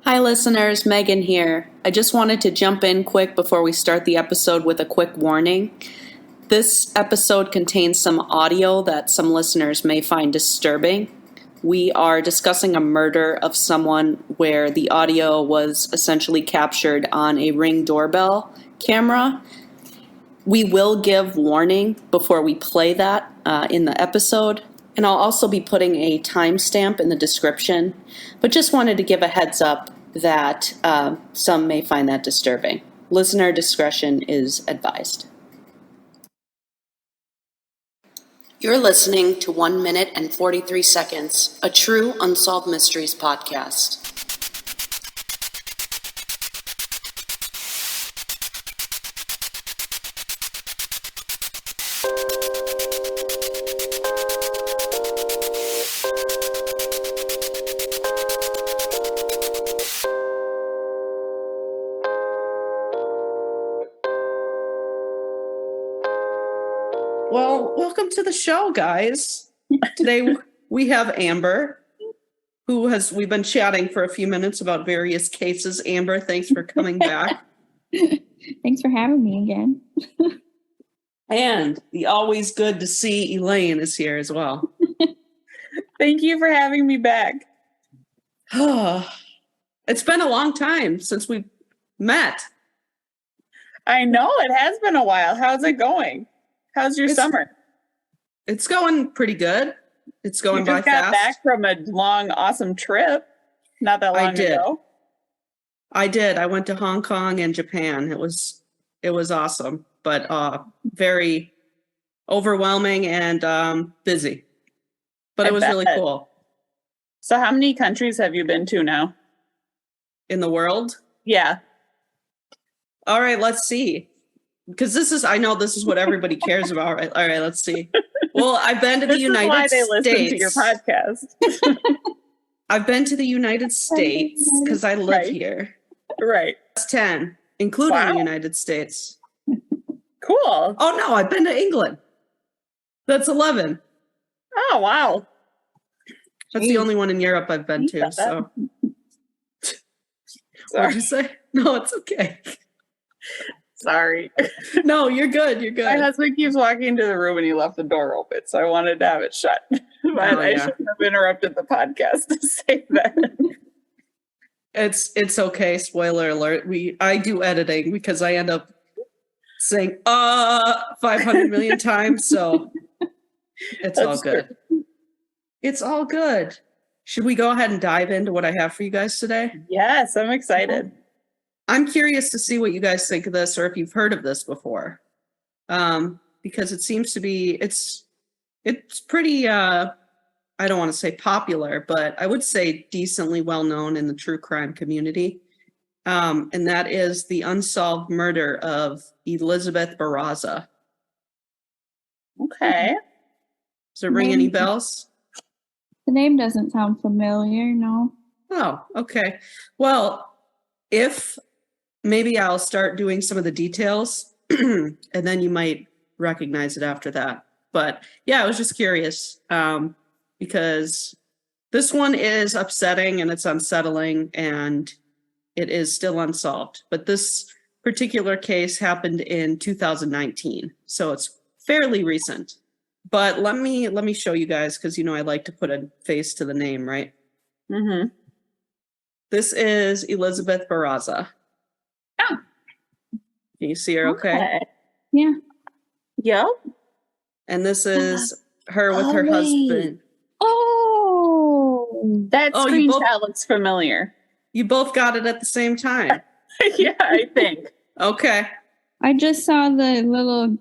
Hi listeners, Megan here. I just wanted to jump in quick before we start the episode with a quick warning. This episode contains some audio that some listeners may find disturbing. We are discussing a murder of someone where the audio was essentially captured on a Ring doorbell camera. We will give warning before we play that in the episode. And I'll also be putting a timestamp in the description, but just wanted to give a heads up that some may find that disturbing. Listener discretion is advised. You're listening to 1 minute and 43 seconds, a true Unsolved Mysteries podcast. Well, welcome to the show, guys. Today we have Amber, we've been chatting for a few minutes about various cases. Amber, thanks for coming back. Thanks for having me again. And the always good to see Elaine is here as well. Thank you for having me back. It's been a long time since we met. I know, it has been a while. How's it going? How's your summer? It's going pretty good. It's going by fast. You just got back from a long, awesome trip not that long ago. I did. I went to Hong Kong and Japan. It was awesome, but very overwhelming and busy. But it was really cool. So how many countries have you been to now? In the world? Yeah. All right, let's see. Because I know this is what everybody cares about, right? All right, let's see. Well, I've been to the United States. This is why they listen to your podcast. I've been to the United States because I live here. Right. That's 10, including the United States. Cool. Oh, no, I've been to England. That's 11. Oh, wow. That's the only one in Europe I've been to, so. What'd you say? No, it's okay. Sorry. No, you're good. You're good. My husband keeps walking into the room and he left the door open, so I wanted to have it shut. But I shouldn't have interrupted the podcast to say that. It's okay. Spoiler alert. I do editing because I end up saying 500 million times, so it's all good. It's all good. Should we go ahead and dive into what I have for you guys today? Yes, I'm excited. I'm curious to see what you guys think of this or if you've heard of this before. Because it seems to be, it's pretty, I don't want to say popular, but I would say decently well known in the true crime community. And that is the unsolved murder of Elizabeth Barraza. Okay. Does it ring any bells? The name doesn't sound familiar, no. Oh, okay. Well, maybe I'll start doing some of the details and then you might recognize it after that. But yeah, I was just curious because this one is upsetting and it's unsettling and it is still unsolved. But this particular case happened in 2019, so it's fairly recent. But let me show you guys because I like to put a face to the name, right? Mm-hmm. This is Elizabeth Barraza. Oh. Can you see her okay? Yeah. Yep. And this is her with her husband. Oh, that screenshot looks familiar. You both got it at the same time. Yeah, I think. Okay. I just saw the little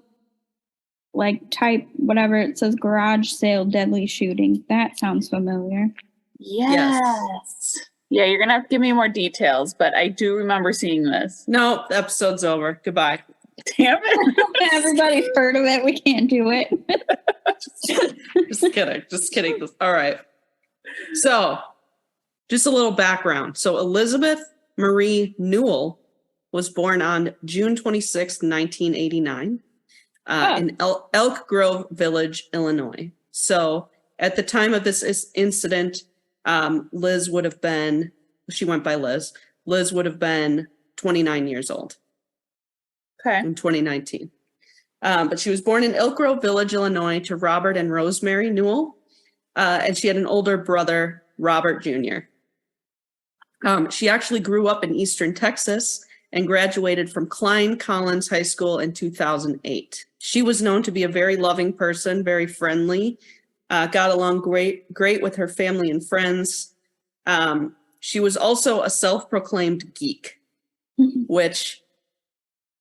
type, whatever it says, garage sale deadly shooting. That sounds familiar. Yes. Yeah, you're going to have to give me more details, but I do remember seeing this. No, the episode's over. Goodbye. Damn it. Everybody's heard of it. We can't do it. Just kidding. All right. So, just a little background. So, Elizabeth Marie Newell was born on June 26, 1989. In Elk Grove Village, Illinois. So at the time of this incident, Liz would have been She went by Liz. Liz would have been 29 years old Okay. in 2019. But she was born in Elk Grove Village, Illinois, to Robert and Rosemary Newell. And she had an older brother, Robert Jr. She actually grew up in Eastern Texas and graduated from Klein Collins High School in 2008. She was known to be a very loving person, very friendly, got along great with her family and friends. She was also a self-proclaimed geek, which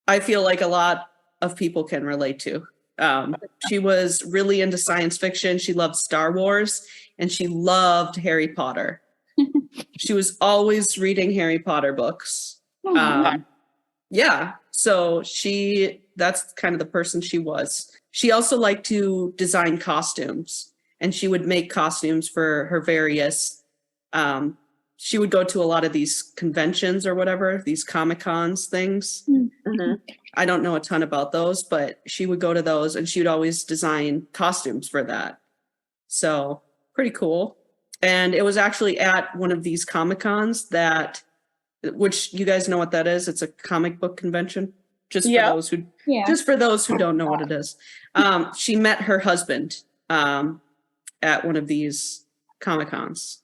I feel like a lot of people can relate to. She was really into science fiction. She loved Star Wars, and she loved Harry Potter. She was always reading Harry Potter books. Yeah, so that's kind of the person she was. She also liked to design costumes, and she would make costumes for her various, she would go to a lot of these conventions or whatever, these Comic-Cons things. Mm-hmm. I don't know a ton about those, but she would go to those and she would always design costumes for that. So pretty cool. And it was actually at one of these Comic-Cons which you guys know what that is. It's a comic book convention. Just for those who don't know what it is. She met her husband at one of these Comic-Cons.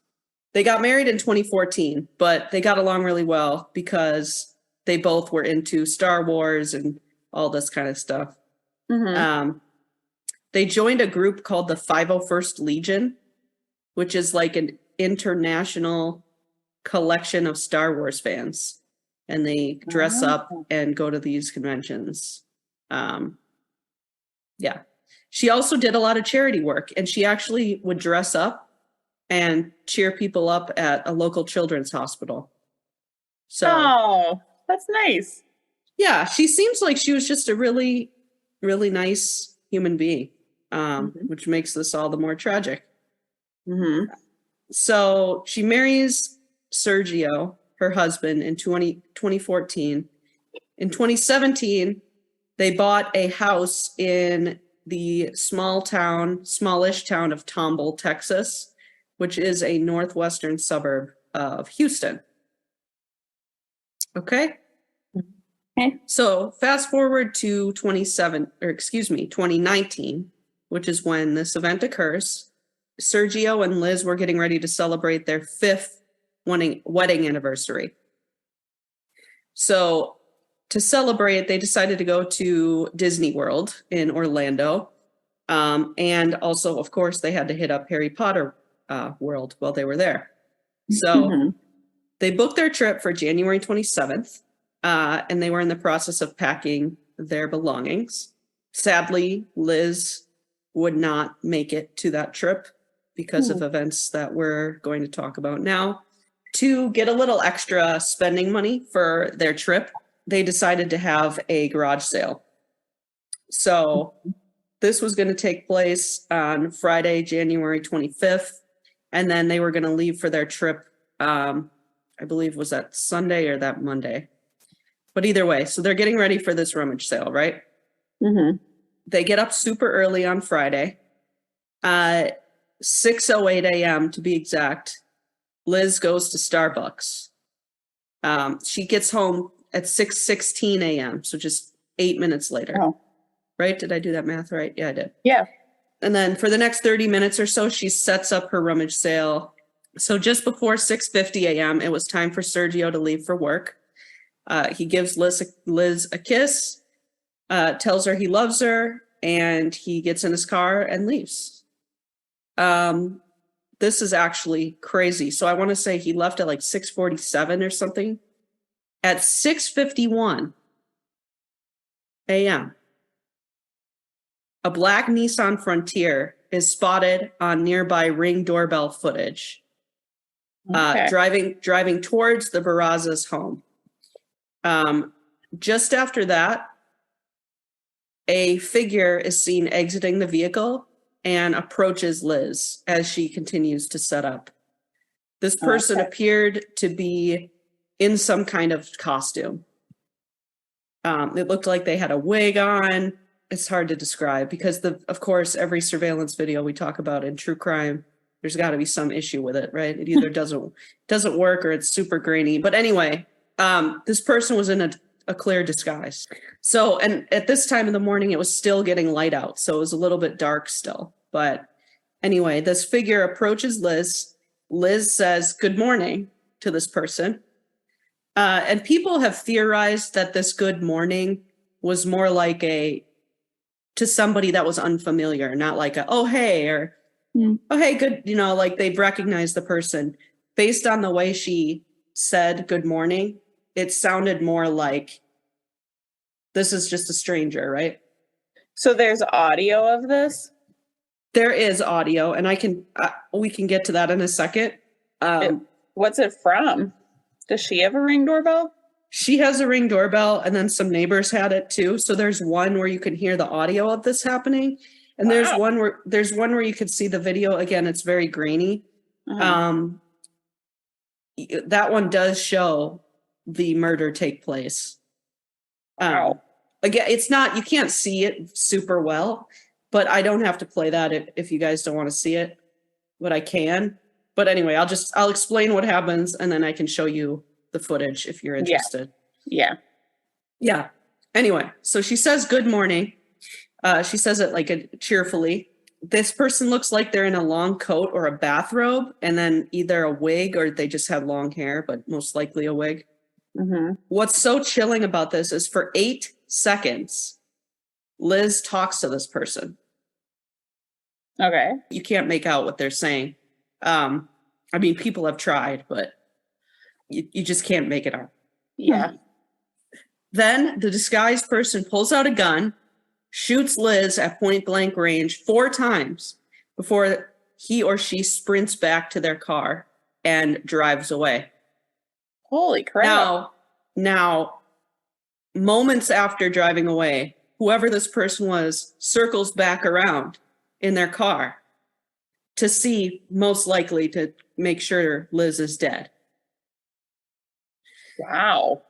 They got married in 2014, but they got along really well because they both were into Star Wars and all this kind of stuff. Mm-hmm. They joined a group called the 501st Legion, which is like an international collection of Star Wars fans. And they dress up and go to these conventions. Yeah. She also did a lot of charity work, and she actually would dress up and cheer people up at a local children's hospital. So, that's nice. Yeah, she seems like she was just a really, really nice human being, which makes this all the more tragic. Mm-hmm. So she marries Sergio, her husband, in 2014. In 2017, they bought a house in the smallish town of Tomball, Texas, which is a northwestern suburb of Houston. Okay. So fast forward to 2019, which is when this event occurs. Sergio and Liz were getting ready to celebrate their 5th wedding anniversary. So to celebrate, they decided to go to Disney World in Orlando. And also, of course, they had to hit up Harry Potter World while they were there. So they booked their trip for January 27th, and they were in the process of packing their belongings. Sadly, Liz would not make it to that trip because of events that we're going to talk about now. To get a little extra spending money for their trip, they decided to have a garage sale. So this was going to take place on Friday, January 25th, and then they were going to leave for their trip, I believe was that Sunday or that Monday. But either way, so they're getting ready for this rummage sale, right? Mm-hmm. They get up super early on Friday. 6:08 a.m. to be exact. Liz goes to Starbucks. She gets home at 6:16 a.m., so just 8 minutes later. Oh. Right? Did I do that math right? Yeah, I did. Yeah. And then for the next 30 minutes or so, she sets up her rummage sale. So just before 6:50 a.m., it was time for Sergio to leave for work. He gives Liz a kiss, tells her he loves her, and he gets in his car and leaves. This is actually crazy. So I want to say he left at like 6:47 or something. At 6:51 a.m., a black Nissan Frontier is spotted on nearby Ring doorbell footage, driving towards the Barraza's home. Just after that, a figure is seen exiting the vehicle and approaches Liz as she continues to set up. This person appeared to be in some kind of costume. It looked like they had a wig on. It's hard to describe because of course, every surveillance video we talk about in true crime there's got to be some issue with it, right? It either doesn't work or it's super grainy. But anyway, this person was in a clear disguise. So, and at this time in the morning, it was still getting light out. So it was a little bit dark still. But anyway, this figure approaches Liz. Liz says, "Good morning," to this person. And people have theorized that this good morning was more like to somebody that was unfamiliar, not like oh, hey, or oh, hey, good, like they've recognized the person. Based on the way she said good morning, it sounded more like this is just a stranger, right? So there's audio of this? There is audio, and we can get to that in a second. What's it from? Does she have a Ring doorbell? She has a Ring doorbell, and then some neighbors had it too. So there's one where you can hear the audio of this happening, and there's one where you can see the video. Again, it's very grainy. That one does show the murder take place. Again, it's not, you can't see it super well, but I don't have to play that if you guys don't want to see it, but I can. But anyway, I'll explain what happens, and then I can show you the footage if you're interested. Yeah. Anyway, so she says good morning. She says it like cheerfully. This person looks like they're in a long coat or a bathrobe, and then either a wig or they just have long hair, but most likely a wig. What's so chilling about this is for 8 seconds, Liz talks to this person. Okay. You can't make out what they're saying. I mean, people have tried, but you just can't make it out. Yeah. Then the disguised person pulls out a gun, shoots Liz at point blank range 4 times before he or she sprints back to their car and drives away. Holy crap. Now, moments after driving away, whoever this person was circles back around in their car to see, most likely to make sure Liz is dead. Wow.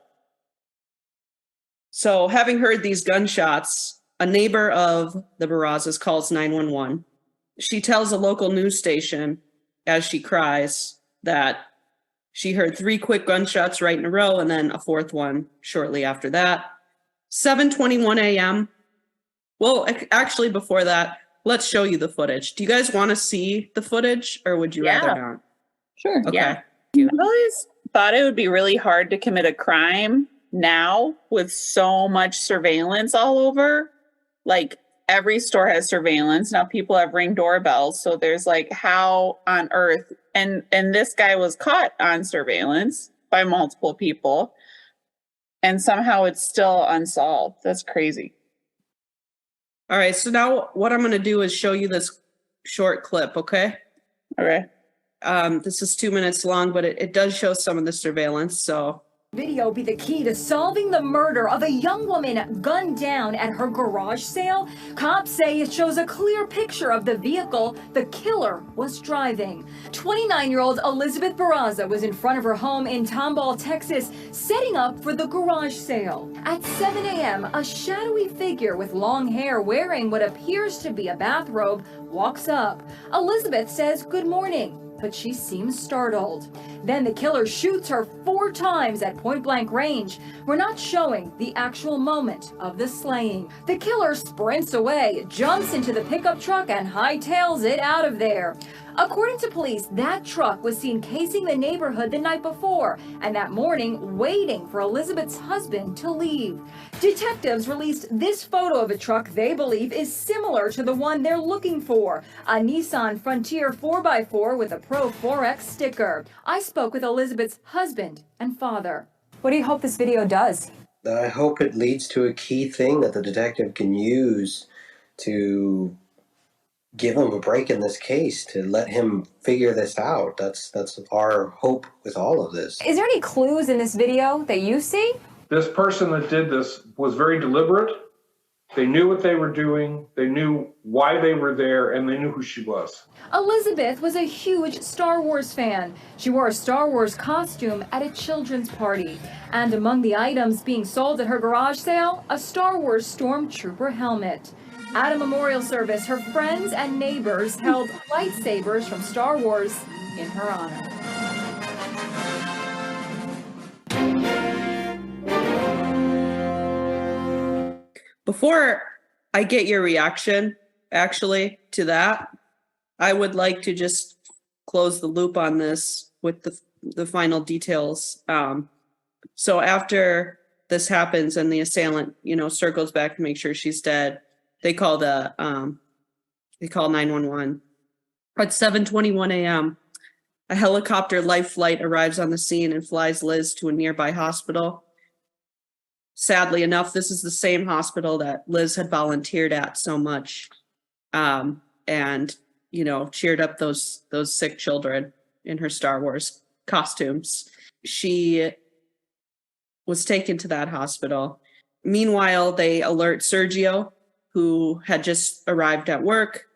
So having heard these gunshots, a neighbor of the Barrazas calls 911. She tells a local news station as she cries that she heard 3 quick gunshots right in a row and then a 4th one shortly after that. 7:21 a.m. Well, actually before that, let's show you the footage. Do you guys want to see the footage, or would you rather not? Sure. Okay. Yeah. I've always thought it would be really hard to commit a crime now with so much surveillance all over. Like every store has surveillance. Now people have Ring doorbells. So there's like, how on earth? And this guy was caught on surveillance by multiple people. And somehow it's still unsolved. That's crazy. All right. So now what I'm going to do is show you this short clip. Okay. Okay. This is 2 minutes long, but it does show some of the surveillance. So Video be the key to solving the murder of a young woman gunned down at her garage sale. Cops say it shows a clear picture of the vehicle the killer was driving. 29-year-old Elizabeth Barraza was in front of her home in Tomball, Texas, setting up for the garage sale. At 7 a.m., a shadowy figure with long hair wearing what appears to be a bathrobe walks up. Elizabeth says good morning, but she seems startled. Then the killer shoots her 4 times at point-blank range. We're not showing the actual moment of the slaying. The killer sprints away, jumps into the pickup truck, and hightails it out of there. According to police, that truck was seen casing the neighborhood the night before, and that morning waiting for Elizabeth's husband to leave. Detectives released this photo of a truck they believe is similar to the one they're looking for, a Nissan Frontier 4x4 with a Pro 4X sticker. I spoke with Elizabeth's husband and father. What do you hope this video does? I hope it leads to a key thing that the detective can use to give him a break in this case, to let him figure this out. That's our hope with all of this. Is there any clues in this video that you see? This person that did this was very deliberate. They knew what they were doing. They knew why they were there, and they knew who she was. Elizabeth was a huge Star Wars fan. She wore a Star Wars costume at a children's party. And among the items being sold at her garage sale, a Star Wars Stormtrooper helmet. At a memorial service, her friends and neighbors held lightsabers from Star Wars in her honor. Before I get your reaction, actually, to that, I would like to just close the loop on this with the final details. So after this happens and the assailant, circles back to make sure she's dead, they call 911. At 7:21 a.m., a helicopter life flight arrives on the scene and flies Liz to a nearby hospital. Sadly enough, this is the same hospital that Liz had volunteered at so much, and cheered up those sick children in her Star Wars costumes. She was taken to that hospital. Meanwhile, they alert Sergio, who had just arrived at work.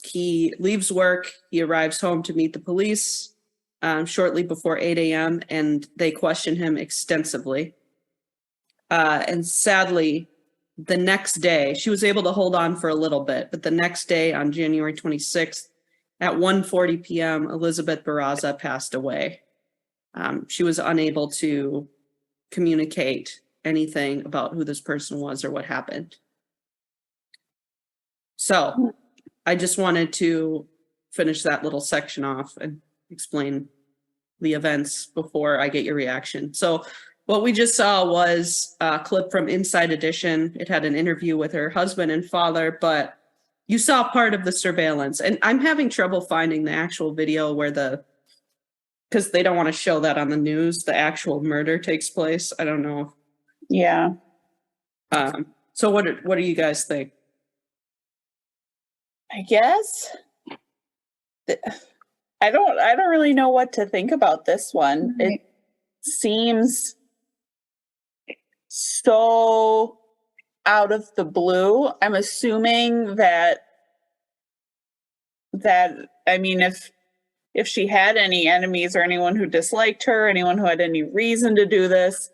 He leaves work. He arrives home to meet the police shortly before 8 a.m., and they question him extensively. And sadly, the next day, she was able to hold on for a little bit, but the next day, on January 26th, at 1:40 p.m., Elizabeth Barraza passed away. She was unable to communicate anything about who this person was or what happened. So I just wanted to finish that little section off and explain the events before I get your reaction. So what we just saw was a clip from Inside Edition. It had an interview with her husband and father, but you saw part of the surveillance. And I'm having trouble finding the actual video where because they don't want to show that on the news, the actual murder takes place. I don't know. Yeah. So what do you guys think? I guess I don't really know what to think about this one. Right. It seems so out of the blue. I'm assuming that I mean, if she had any enemies or anyone who disliked her, anyone who had any reason to do this,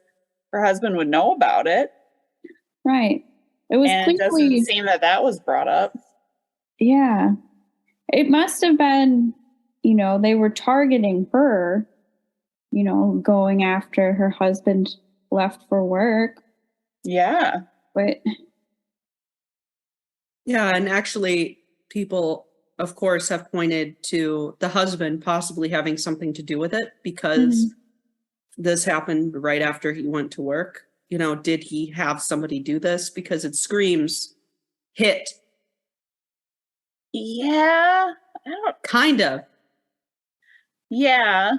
her husband would know about it. Right. It was And it clearly, doesn't seem that was brought up. yeah. It must have been, they were targeting her, going after her husband left for work. Yeah. But Yeah, and actually people, of course, have pointed to the husband possibly having something to do with it because this happened right after he went to work. Did he have somebody do this? Because it screams hit. Yeah. Kind of. Yeah.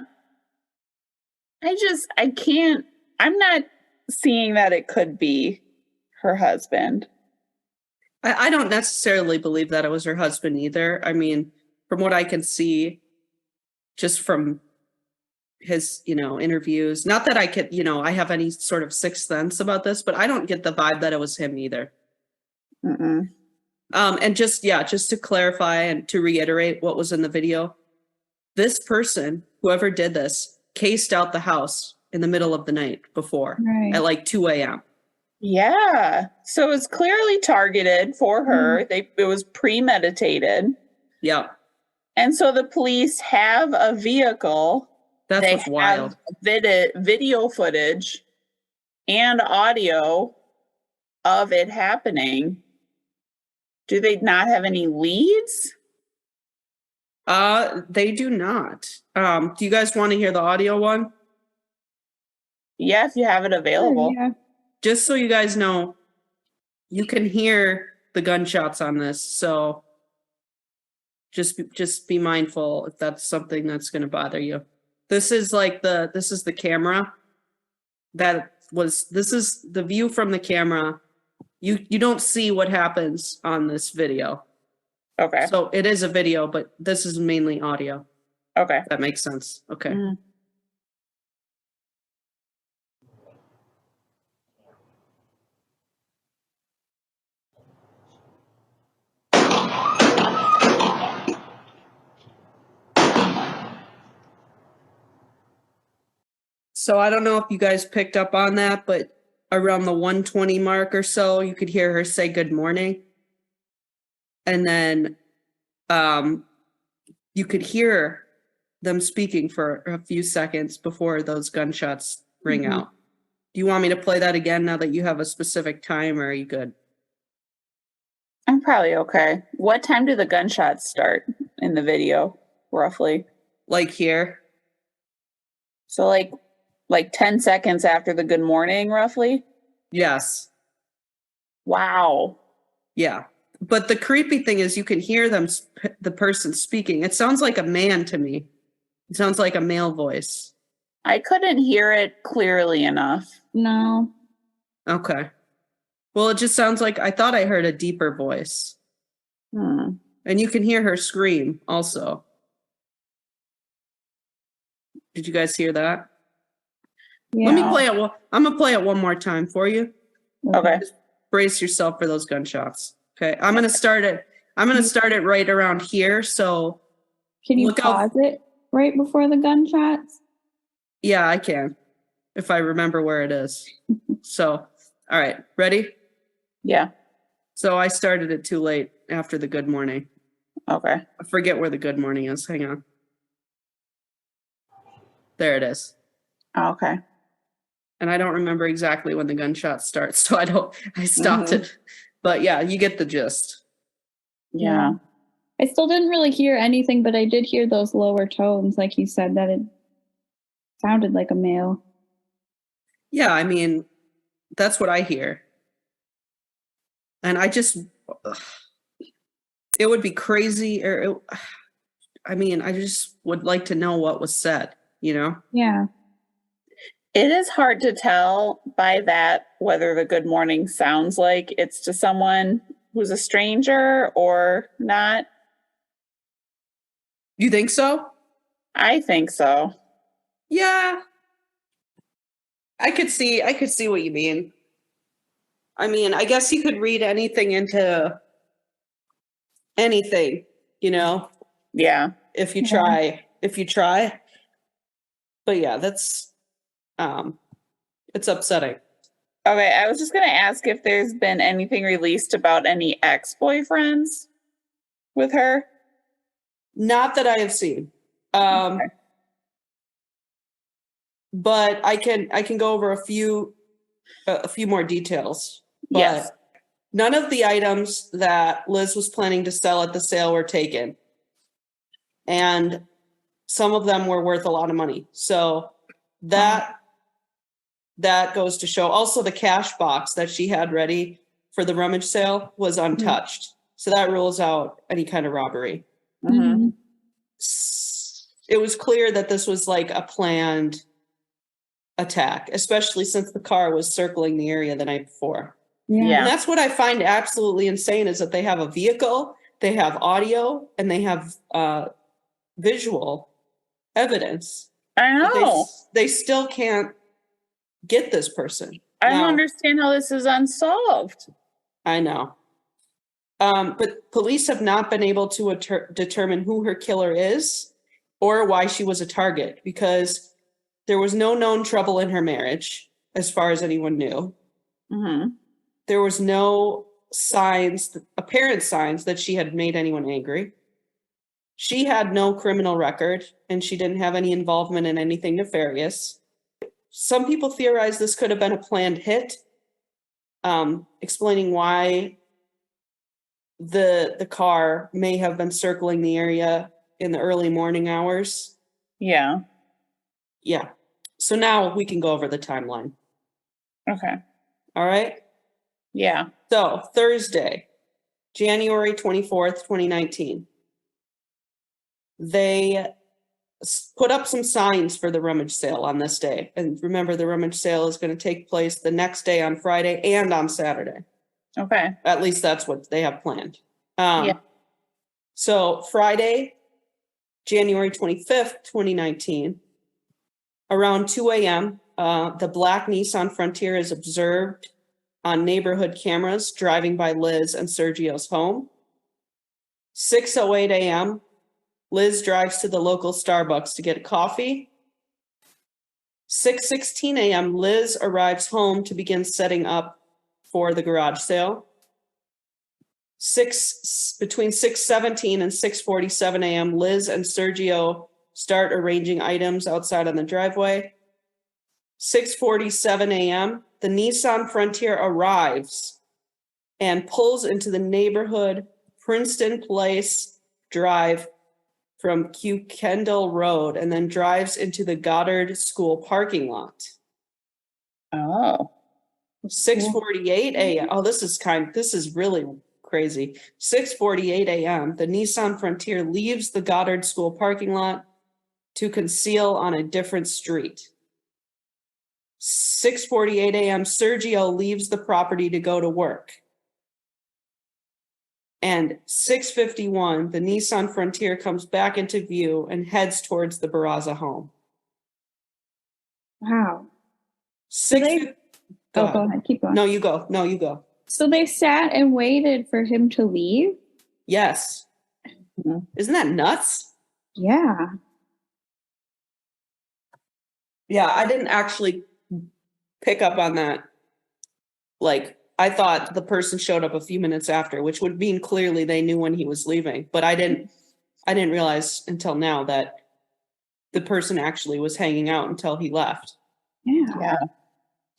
I can't, I'm not seeing that it could be her husband. I don't necessarily believe that it was her husband either. I mean, from what I can see, just from his, interviews, not that I could, I have any sort of sixth sense about this, but I don't get the vibe that it was him either. Mm-mm. And just to clarify and to reiterate what was in the video, this person, whoever did this, cased out the house in the middle of the night before Right. at like 2 a.m. Yeah. So it's clearly targeted for her. It was premeditated. Yeah. And so the police have a vehicle. That's They what's wild. have video footage and audio of it happening. Do they not have any leads? They do not. Do you guys want to hear the audio one? Yeah, if you have it available. yeah. Just so you guys know, you can hear the gunshots on this, so just be mindful if that's something that's going to bother you. This is the camera. This is the view from the camera. You don't see what happens on this video. Okay. So it is a video, but this is mainly audio. Okay. That makes sense. Okay. Mhm. So I don't know if you guys picked up on that, but around the 1:20 mark or so, you could hear her say good morning. And then you could hear them speaking for a few seconds before those gunshots ring out. Do you want me to play that again now that you have a specific time, or are you good? I'm probably okay. What time do the gunshots start in the video, roughly? Like here? So like 10 seconds after the good morning, roughly? Yes. Wow. Yeah. But the creepy thing is you can hear them, the person speaking. It sounds like a man to me. It sounds like a male voice. I couldn't hear it clearly enough. No. Okay. Well, it just sounds like I thought I heard a deeper voice. And you can hear her scream also. Did you guys hear that? Yeah. Let me play it. I'm going to play it one more time for you. Okay. Just brace yourself for those gunshots. Okay. I'm going to start it. Right around here. So Can you look out. pause it right before the gunshots? Yeah, I can. If I remember where it is. So, all right. Ready? Yeah. So I started it too late after the good morning. Okay. I forget where the good morning is. Hang on. There it is. Okay. And I don't remember exactly when the gunshot starts, so I stopped it. But yeah, you get the gist. Yeah. I still didn't really hear anything, but I did hear those lower tones, like you said, that it sounded like a male. Yeah, I mean, that's what I hear. And I just, it would be crazy, I just would like to know what was said, you know? Yeah. It is hard to tell by that whether the good morning sounds like it's to someone who's a stranger or not. You think so? I think so. Yeah. I could see what you mean. I mean, I guess you could read anything into anything, you know? Yeah. If you try. But yeah, that's it's upsetting. Okay, I was just going to ask if there's been anything released about any ex-boyfriends with her. Not that I have seen. Okay. But I can go over a few more details. But Yes. none of the items that Liz was planning to sell at the sale were taken. And some of them were worth a lot of money. So that goes to show. Also, the cash box that she had ready for the rummage sale was untouched. So that rules out any kind of robbery. Mm-hmm. It was clear that this was like a planned attack, especially since the car was circling the area the night before. Yeah. And that's what I find absolutely insane is that they have a vehicle, they have audio, and they have visual evidence. I know. They still can't get this person. I don't understand how this is unsolved. I know. But police have not been able to determine who her killer is or why she was a target because there was no known trouble in her marriage, as far as anyone knew. Mm-hmm. There was no apparent signs that she had made anyone angry. She had no criminal record, and she didn't have any involvement in anything nefarious. Some people theorize this could have been a planned hit, explaining why the car may have been circling the area in the early morning hours. Yeah. Yeah. So now we can go over the timeline. Okay. All right? Yeah. So Thursday, January 24th, 2019. They put up some signs for the rummage sale on this day. And remember, the rummage sale is going to take place the next day on Friday and on Saturday. Okay. At least that's what they have planned. Yeah. So Friday, January 25th, 2019, around 2 a.m., the black Nissan Frontier is observed on neighborhood cameras driving by Liz and Sergio's home. 6:08 a.m., Liz drives to the local Starbucks to get coffee. 6:16 a.m., Liz arrives home to begin setting up for the garage sale. Between 6:17 and 6:47 a.m., Liz and Sergio start arranging items outside on the driveway. 6:47 a.m., the Nissan Frontier arrives and pulls into the neighborhood Princeton Place Drive from Kendall Road and then drives into the Goddard School parking lot. Oh. 6:48 a.m. Oh, this is really crazy. 6:48 a.m., the Nissan Frontier leaves the Goddard School parking lot to conceal on a different street. 6:48 a.m., Sergio leaves the property to go to work. And 6:51, the Nissan Frontier comes back into view and heads towards the Barraza home. Wow. Go ahead. Keep going. No, you go. So they sat and waited for him to leave? Yes. Isn't that nuts? Yeah. Yeah, I didn't actually pick up on that. Like, I thought the person showed up a few minutes after, which would mean clearly they knew when he was leaving. But I didn't realize until now that the person actually was hanging out until he left. Yeah.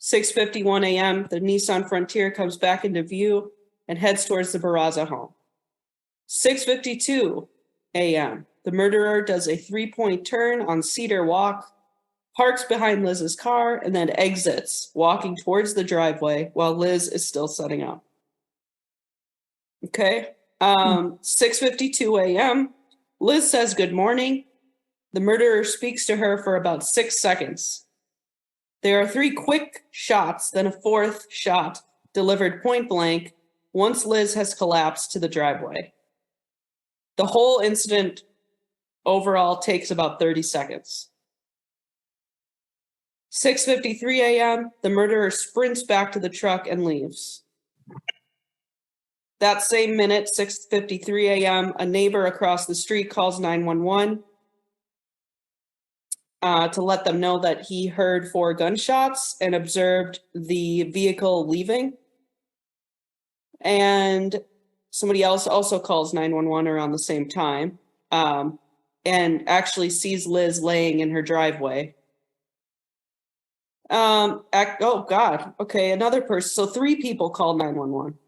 6:51 a.m., the Nissan Frontier comes back into view and heads towards the Barraza home. 6:52 a.m., the murderer does a 3-point turn on Cedar Walk, parks behind Liz's car, and then exits, walking towards the driveway while Liz is still setting up. Okay. 6:52 a.m., Liz says good morning. The murderer speaks to her for about 6 seconds. There are 3 quick shots, then a 4th shot delivered point blank once Liz has collapsed to the driveway. The whole incident overall takes about 30 seconds. 6:53 a.m., the murderer sprints back to the truck and leaves. That same minute, 6:53 a.m., a neighbor across the street calls 911 to let them know that he heard 4 gunshots and observed the vehicle leaving. And somebody else also calls 911 around the same time and actually sees Liz laying in her driveway. Oh God. Okay, another person. So 3 people called 911.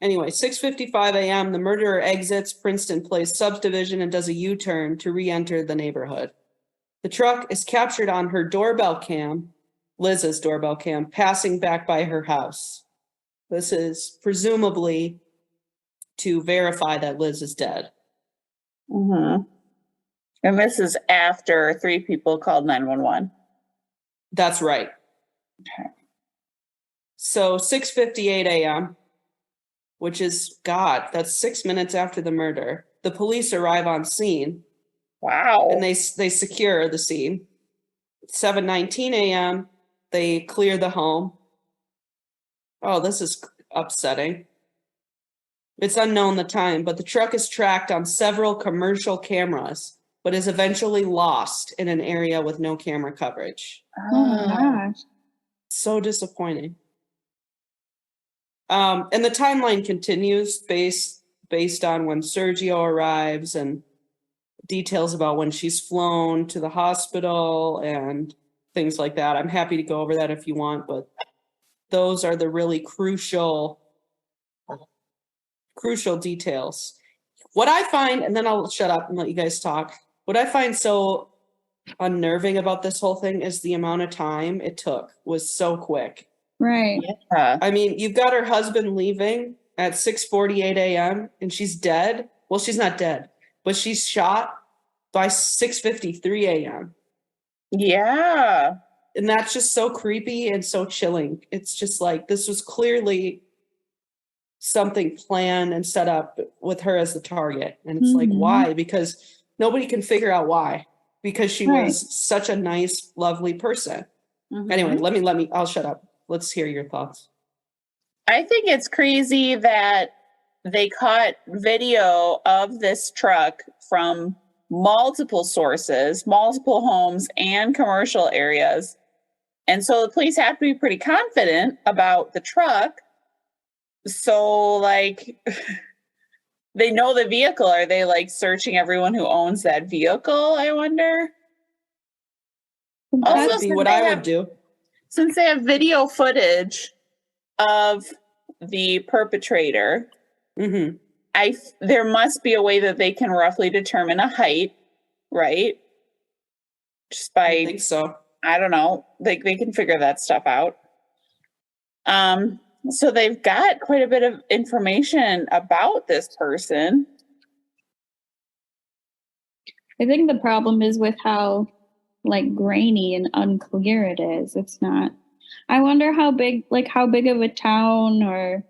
Anyway, 6:55 a.m., the murderer exits Princeton Place subdivision and does a U-turn to re-enter the neighborhood. The truck is captured on her doorbell cam, Liz's doorbell cam, passing back by her house. This is presumably to verify that Liz is dead. Mm-hmm. And this is after 3 people called 911. That's right. Okay. So 6:58 a.m., which is, God, that's 6 minutes after the murder. The police arrive on scene. Wow. And they secure the scene. 7:19 a.m., they clear the home. Oh, this is upsetting. It's unknown the time, but the truck is tracked on several commercial cameras, but is eventually lost in an area with no camera coverage. Oh my gosh. So disappointing. And the timeline continues based on when Sergio arrives and details about when she's flown to the hospital and things like that. I'm happy to go over that if you want, but those are the really crucial details. What I find, and then I'll shut up and let you guys talk. What I find so unnerving about this whole thing is the amount of time it took was so quick. Right. Yeah. I mean, you've got her husband leaving at 6:48 a.m. and she's dead. Well, she's not dead, but she's shot by 6:53 a.m. Yeah. And that's just so creepy and so chilling. It's just like, this was clearly something planned and set up with her as the target. And it's like, why? Because nobody can figure out why. Because she was such a nice, lovely person. Mm-hmm. Anyway, let me, I'll shut up. Let's hear your thoughts. I think it's crazy that they caught video of this truck from multiple sources, multiple homes and commercial areas, And so the police have to be pretty confident about the truck. So, like, they know the vehicle. Are they, like, searching everyone who owns that vehicle, I wonder? That Also, would be what I would do. Since they have video footage of the perpetrator, Mm-hmm. there must be a way that they can roughly determine a height, right? Just by, I think so. I don't know. They can figure that stuff out. So they've got quite a bit of information about this person. I think the problem is with how like grainy and unclear it is. It's not. I wonder how big of a town or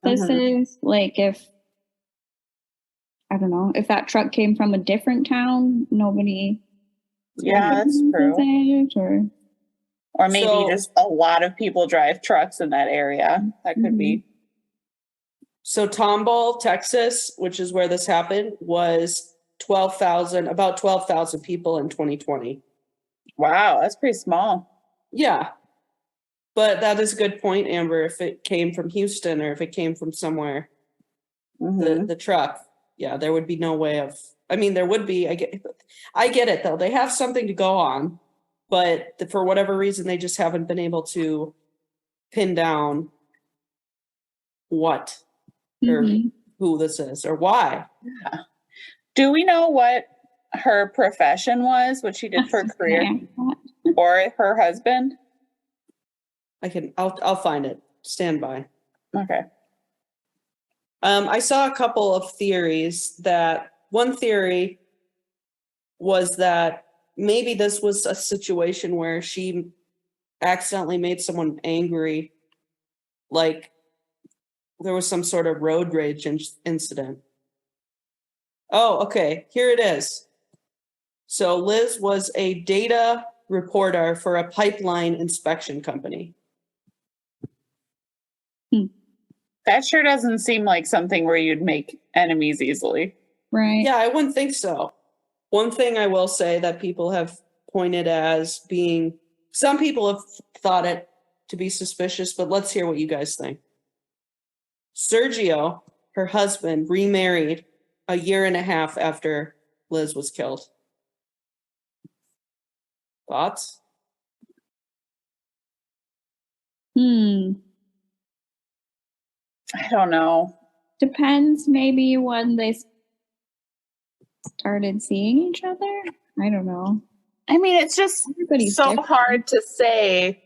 this is. Like if I don't know if that truck came from a different town, nobody. Yeah, that's true. Or maybe just a lot of people drive trucks in that area. That could be. So Tomball, Texas, which is where this happened, was about 12,000 people in 2020. Wow, that's pretty small. Yeah. But that is a good point, Amber, if it came from Houston or if it came from somewhere, the truck, yeah, there would be no way of, I mean, there would be, I get it though. They have something to go on, but for whatever reason, they just haven't been able to pin down what or who this is or why. Yeah. Do we know what her profession was, what she did for a career, or her husband? I'll find it. Stand by. Okay. I saw a couple of theories. That one theory was that maybe this was a situation where she accidentally made someone angry, like there was some sort of road rage incident. Oh, okay. Here it is. So Liz was a data reporter for a pipeline inspection company. That sure doesn't seem like something where you'd make enemies easily. Right. Yeah, I wouldn't think so. One thing I will say that people have pointed as being, some people have thought it to be suspicious, but let's hear what you guys think. Sergio, her husband, remarried a year and a half after Liz was killed. Thoughts? I don't know. Depends maybe when they started seeing each other. I don't know. I mean, it's just so hard to say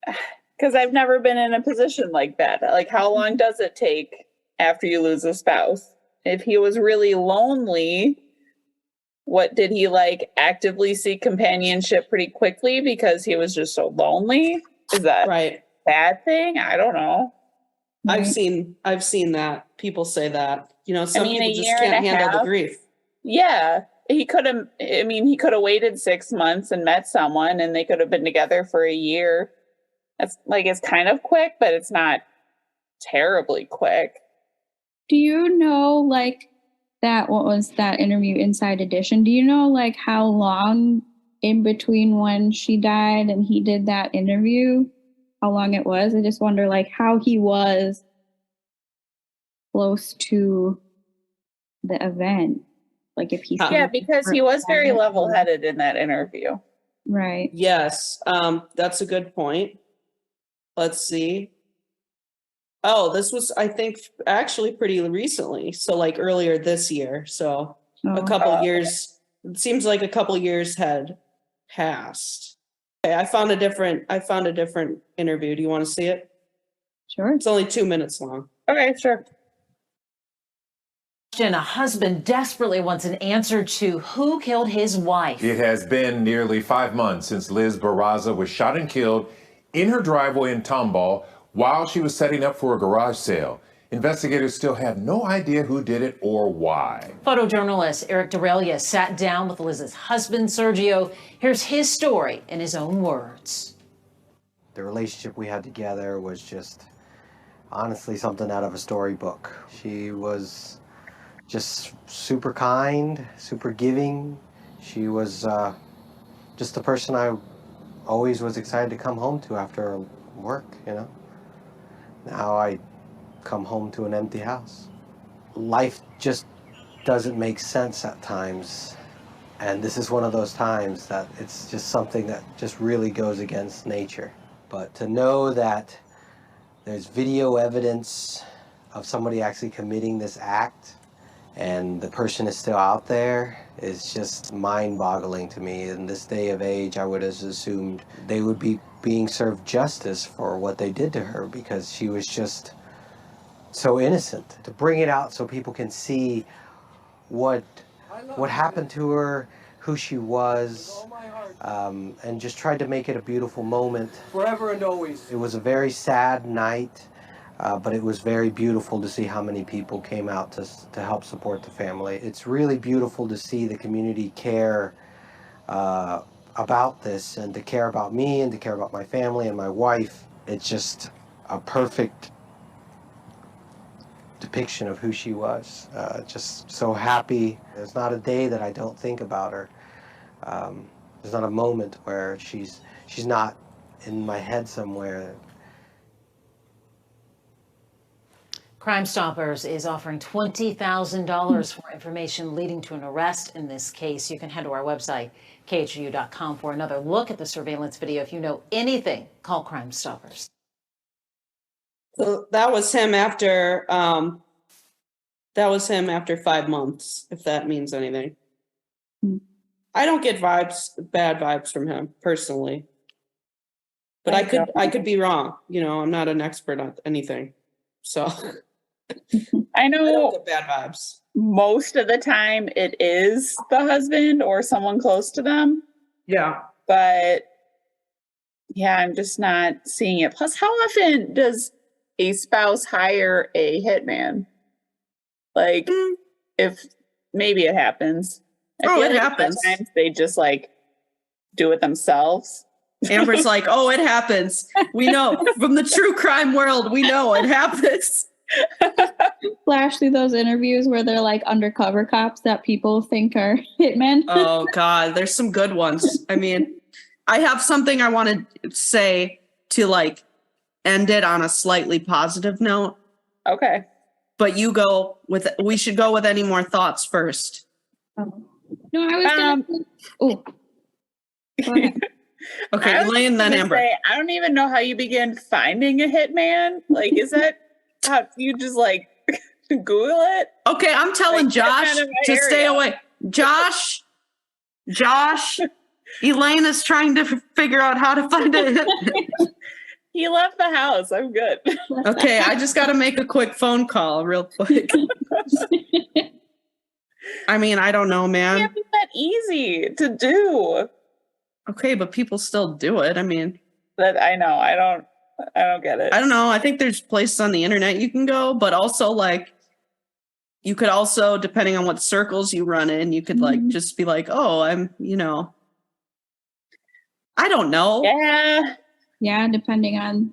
because I've never been in a position like that. Like, how long does it take after you lose a spouse? If he was really lonely, what did he like actively seek companionship pretty quickly because he was just so lonely? Is that right? Bad thing? I don't know. Right. I've seen that. People say that. You know, some people just can't handle the grief. Yeah. He could have waited 6 months and met someone and they could have been together for a year. That's like, it's kind of quick, but it's not terribly quick. Do you know, like, what was that interview, Inside Edition? Do you know, like, how long in between when she died and he did that interview? How long it was? I just wonder, like, how he was close to the event. Like, if he... Yeah, because he was very level-headed in that interview. Right. Yes, that's a good point. Let's see. Oh, this was, I think, actually pretty recently. So like earlier this year. So a couple years, it seems like a couple years had passed. Okay, I found a different interview. Do you want to see it? Sure. It's only 2 minutes long. Okay, sure. A husband desperately wants an answer to who killed his wife. It has been nearly 5 months since Liz Barraza was shot and killed in her driveway in Tomball while she was setting up for a garage sale. Investigators still have no idea who did it or why. Photojournalist Eric Derelia sat down with Liz's husband, Sergio. Here's his story in his own words. The relationship we had together was just honestly something out of a storybook. She was just super kind, super giving. She was just the person I always was excited to come home to after work, you know. Now I come home to an empty house. Life just doesn't make sense at times. And this is one of those times that it's just something that just really goes against nature. But to know that there's video evidence of somebody actually committing this act and the person is still out there is just mind-boggling to me. In this day of age, I would have assumed they would be being served justice for what they did to her because she was just so innocent. To bring it out so people can see what happened to her, who she was, and just tried to make it a beautiful moment. Forever and always. It was a very sad night, but it was very beautiful to see how many people came out to help support the family. It's really beautiful to see the community care about this and to care about me and to care about my family and my wife. It's just a perfect depiction of who she was. Just so happy. There's not a day that I don't think about her. There's not a moment where she's not in my head somewhere. Crime Stoppers is offering $20,000 for information leading to an arrest in this case. You can head to our website, khru.com, for another look at the surveillance video. If you know anything, call Crime Stoppers. So that was him after 5 months, if that means anything. I don't get bad vibes from him personally. But I could be wrong. You know, I'm not an expert on anything. So I know I don't get bad vibes. most of the time it is the husband or someone close to them. Yeah. But yeah, I'm just not seeing it. Plus, how often does a spouse hire a hitman? Like, if maybe it happens. I feel It like happens. Sometimes they just like do it themselves. Amber's like, oh, it happens. We know from the true crime world, we know it happens. Flash through those interviews where they're like undercover cops that people think are hitmen. Oh God, there's some good ones. I mean, I have something I want to say to like end it on a slightly positive note. Okay. But we should go with any more thoughts first. No, I was gonna. Oh, go ahead. Okay, Elaine, then Amber. I don't even know how you begin finding a hitman. Like, is that how you just like Google it? Okay, I'm telling Like, Josh get out of my to stay area. away. Josh, Elaine is trying to figure out how to find it. He left the house. I'm good. Okay, I just got to make a quick phone call real quick. I mean, I don't know, It man. can't be that easy to do. Okay, but people still do it. I mean, That I know. I don't get it. I don't know. I think there's places on the internet you can go, but also like you could also, depending on what circles you run in, you could like just be like, oh, I don't know. Yeah. Yeah, depending on,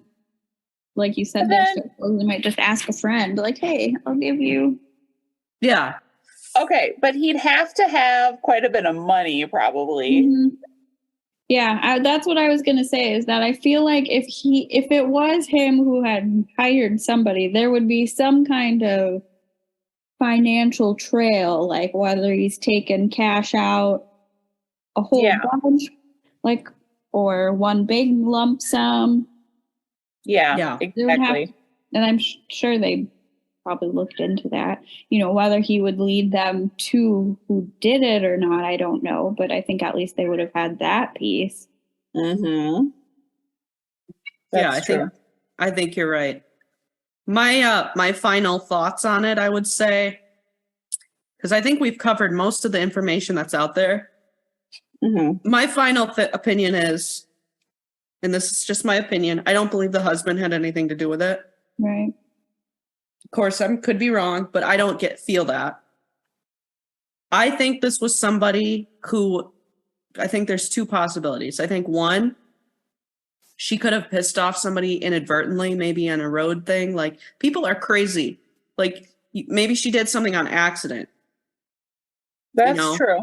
like you said, their circles, you might just ask a friend, like, "Hey, I'll give you." Yeah. Okay, but he'd have to have quite a bit of money, probably. Yeah, that's what I was gonna say. Is that I feel like if it was him who had hired somebody, there would be some kind of financial trail, like whether he's taken cash out a whole bunch, like, or one big lump sum. Yeah, exactly. And I'm sure they probably looked into that. You know, whether he would lead them to who did it or not, I don't know. But I think at least they would have had that piece. Mm-hmm. Yeah, I think you're right. My final thoughts on it, I would say, because I think we've covered most of the information that's out there. Mm-hmm. My final opinion is, and this is just my opinion, I don't believe the husband had anything to do with it. Right. Of course, I could be wrong, but I don't feel that. I think this was somebody who, I think there's two possibilities. I think one, she could have pissed off somebody inadvertently, maybe on a road thing. Like, people are crazy. Like, maybe she did something on accident. That's true.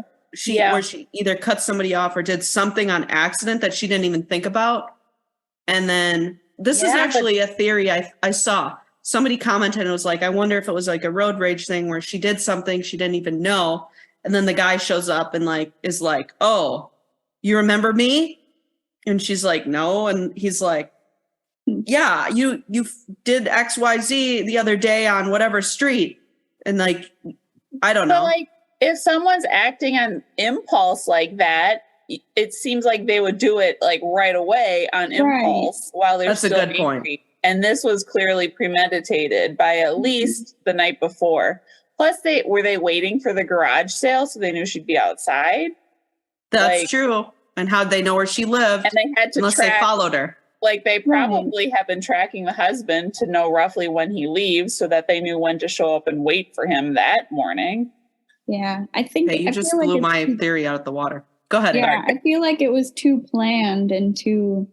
where she either cut somebody off or did something on accident that she didn't even think about. And then this is actually a theory I saw. Somebody commented and was like, I wonder if it was like a road rage thing where she did something she didn't even know. And then the guy shows up and like is like, oh, you remember me? And she's like, no. And he's like, yeah, you did XYZ the other day on whatever street. And like, I don't know. But like, if someone's acting on impulse like that, it seems like they would do it like right away on impulse while they're That's still a good angry. point. And this was clearly premeditated by at least the night before. Plus, were they waiting for the garage sale so they knew she'd be outside? That's true. And how'd they know where she lived? And they had to unless they followed her. Like they probably have been tracking the husband to know roughly when he leaves so that they knew when to show up and wait for him that morning. Yeah, I think you just blew my theory out of the water. Go ahead. Yeah, I feel like it was too planned and too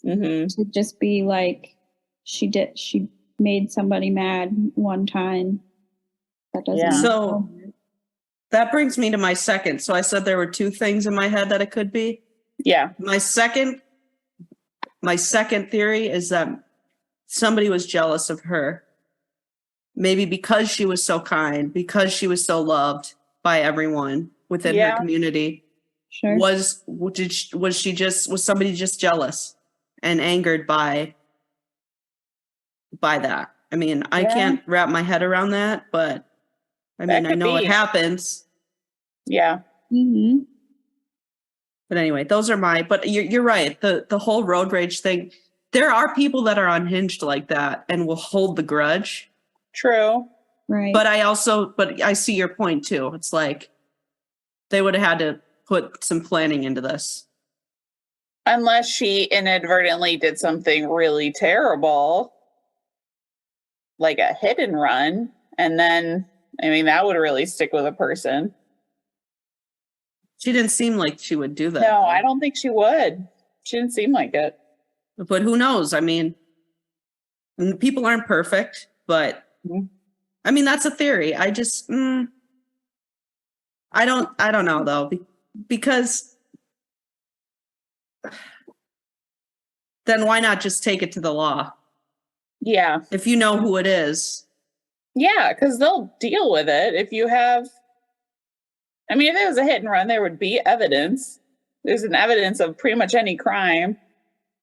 to just be like she made somebody mad one time. That doesn't. So that brings me to my second. So I said there were two things in my head that it could be. Yeah. My second theory is that somebody was jealous of her. Maybe because she was so kind, because she was so loved by everyone within her community. Sure. Was somebody just jealous and angered by that? I mean, I can't wrap my head around that, but I mean, I know it happens. Yeah. Mm-hmm. But anyway, those are but you're right. The whole road rage thing, there are people that are unhinged like that and will hold the grudge. True. Right. But I see your point too. It's like they would have had to put some planning into this. Unless she inadvertently did something really terrible, like a hit and run. And then, I mean, that would really stick with a person. She didn't seem like she would do that. No, I don't think she would. She didn't seem like it. But who knows? I mean, people aren't perfect, but I mean, that's a theory. I just, I don't know though, because then why not just take it to the law? Yeah. If you know who it is. Yeah, because they'll deal with it. If you have, I mean, if it was a hit and run, there would be evidence. There's an evidence of pretty much any crime.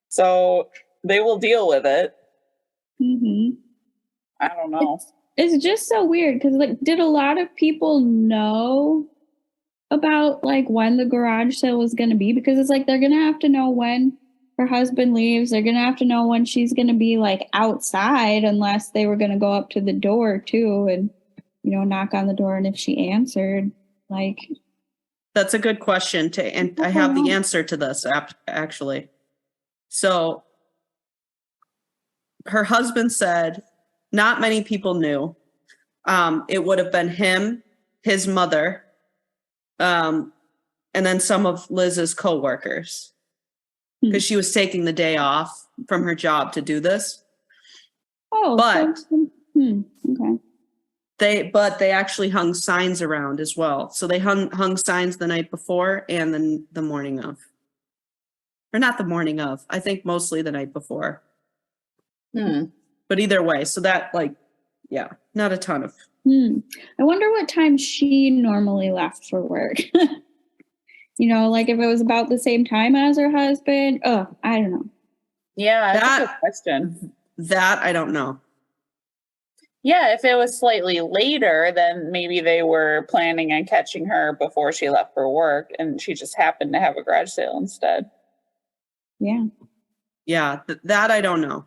So they will deal with it. Mm-hmm. I don't know. It's just so weird because, like, did a lot of people know about, like, when the garage sale was going to be? Because it's like they're going to have to know when her husband leaves. They're going to have to know when she's going to be, like, outside, unless they were going to go up to the door, too, and, you know, knock on the door. And if she answered, like... That's a good question, and I have the answer to this, actually. So her husband said not many people knew. It would have been him, his mother, and then some of Liz's coworkers, because she was taking the day off from her job to do this. Oh, but okay. They actually hung signs around as well. So they hung signs the night before and then the morning of. Or not the morning of. I think mostly the night before. But either way, so that, like, yeah, not a ton of. I wonder what time she normally left for work. You know, like if it was about the same time as her husband. Oh, I don't know. Yeah, that's a good question. That I don't know. Yeah, if it was slightly later, then maybe they were planning on catching her before she left for work, and she just happened to have a garage sale instead. Yeah. Yeah, that I don't know.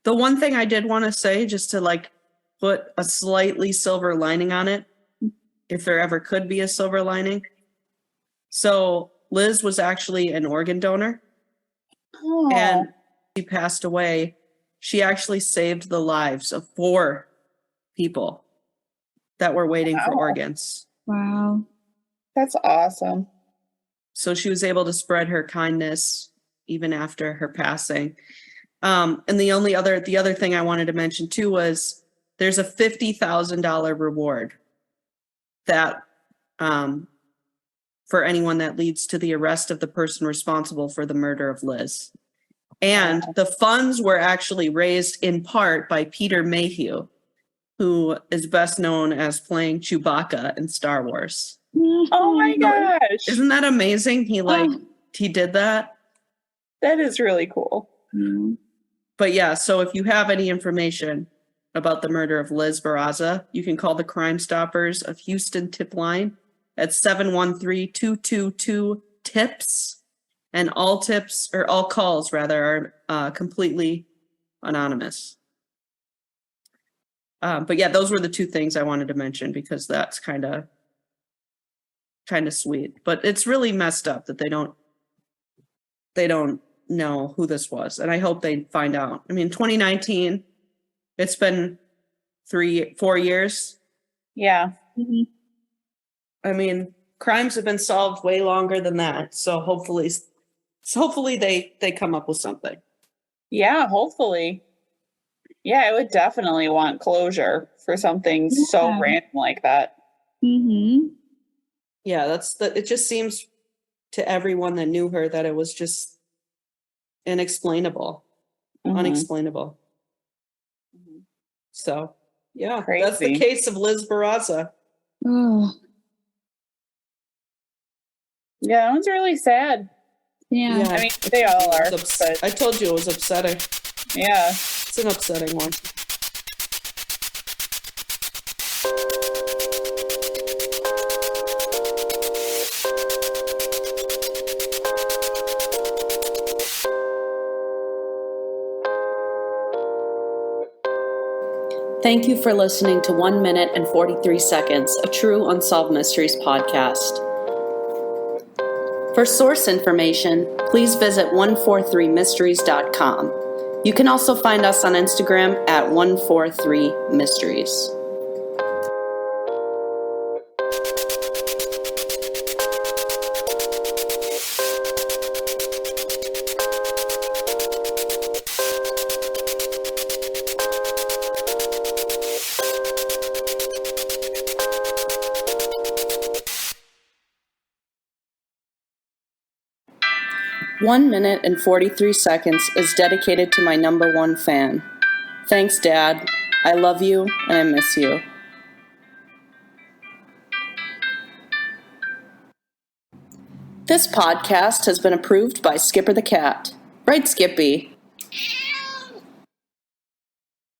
The one thing I did want to say, just to like put a slightly silver lining on it, if there ever could be a silver lining. So Liz was actually an organ donor. Oh. And she passed away. She actually saved the lives of 4 people that were waiting for organs. Wow. That's awesome. So she was able to spread her kindness even after her passing. And the other thing I wanted to mention too was there's a $50,000 reward that for anyone that leads to the arrest of the person responsible for the murder of Liz. And the funds were actually raised in part by Peter Mayhew, who is best known as playing Chewbacca in Star Wars. Oh my gosh. Isn't that amazing? He did that. That is really cool. But yeah, so if you have any information about the murder of Liz Barraza, you can call the Crime Stoppers of Houston tip line at 713-222-TIPS. And all tips, or all calls rather, are completely anonymous. But yeah, those were the two things I wanted to mention because that's kind of sweet. But it's really messed up that they don't know who this was, and I hope they find out. I mean, 2019, it's been 4 years. Yeah. I mean, crimes have been solved way longer than that, so hopefully they come up with something. Yeah, hopefully. Yeah, I would definitely want closure for something so random like that. Yeah, it just seems to everyone that knew her that it was just unexplainable. So yeah, that's the case of Liz Barraza. Yeah, that one's really sad. Yeah. I mean, they all are. But I told you it was upsetting. yeah. It's an upsetting one. Thank you for listening to 1 minute and 43 seconds of True Unsolved Mysteries podcast. For source information, please visit 143mysteries.com. You can also find us on Instagram at 143mysteries. One minute and 43 seconds is dedicated to my number one fan. Thanks, Dad. I love you and I miss you. This podcast has been approved by Skipper the Cat. Right, Skippy?